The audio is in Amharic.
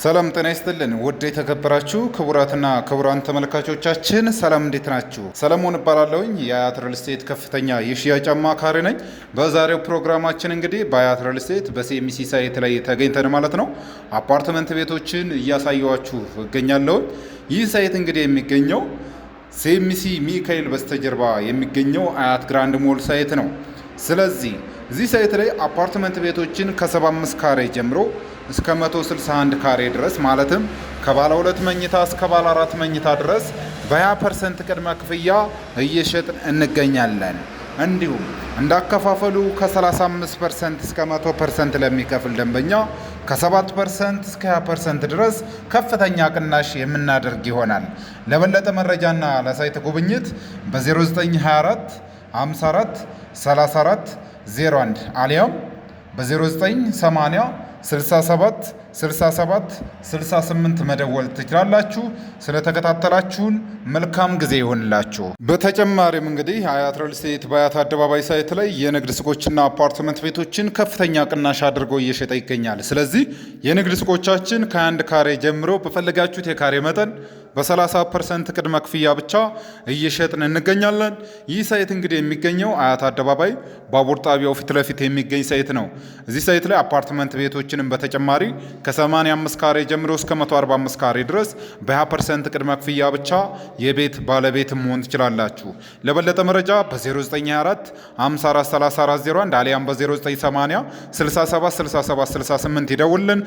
ሰላም ጤና ይስጥልን ውድ የተከበራችሁ ክቡራትና ክቡራን ተመልካቾቻችን ሰላም እንዴት ናችሁ? ሰለሞን እባላለሁኝ የአያት ሪል ስቴት ከፍተኛ የሽያጭ አማካሪ ነኝ። በዛሬው ፕሮግራማችን እንግዲህ በአያት ሪል ስቴት በሲኤምሲ ሳይት ላይ ተገኝተን ማለት ነው አፓርትመንት ቤቶችን እያሳየኋችሁ እገኛለሁ። ይህ ሳይት እንግዲህ የሚገኘው ሲኤምሲ ሚካኤል በስተጀርባ የሚገኘው አያት ግራንድ ሞል ሳይት ነው። ስለዚህ እዚህ ሳይት ላይ አፓርትመንት ቤቶችን ከ75 ካሬ ጀምሮ እስከ 161 ካሬ ድረስ ማለትም ከባለ 2 መኝታ እስከ ባለ 4 መኝታ ድረስ በ20% ቅድመ ክፍያ እየሸጥን እንገኛለን። እንዲሁም እንዳከፋፈሉ ከ35% እስከ 100% ለሚከፍል ደንበኛ ከ7% እስከ 20% ድረስ ከፍተኛ ቅናሽ የምናደርግ ይሆናል። ለበለጠ መረጃና ለሳይት ጉብኝት በ0924 54 34 01 አሊያም በ0980 67 67 68 መደወል ትችላላችሁ። ስለተከታተላችሁን መልካም ጊዜ ይሆንላችሁ። በተጨማሪም እንግዲህ አያት ሪል ስቴት በአያት አደባባይ ሳይት ላይ የንግድ ሱቆችና አፓርትመንት ቤቶችን ከፍተኛ ቅናሽ አድርጎ እየሸጠ ይገኛል። ስለዚህ የንግድ ሱቆቻችን ከአንድ ካሬ ጀምሮ በፈለጋችሁት የካሬ መጠን በ30% ቅድመ ክፍያ ብቻ እየሸጥን እንገኛለን። ይህ ሳይት እንግዲህ የሚገኘው አያት አደባባይ ባቡር ጣቢያው ፊት ለፊት የሚገኝ ሳይት ነው። እዚህ ሳይት ላይ አፓርትመንት ቤቶችንም በተጨማሪ ከ85 ካሬ ጀምሮ እስከ 145 ካሬ ድረስ በ20% ቅድመ ክፍያ ብቻ የቤት ባለቤት መሆን ትችላላችሁ። ለበለጠ መረጃ በ0924 54 34 01 አሊያም በ0980 67 67 68 ይደውልን።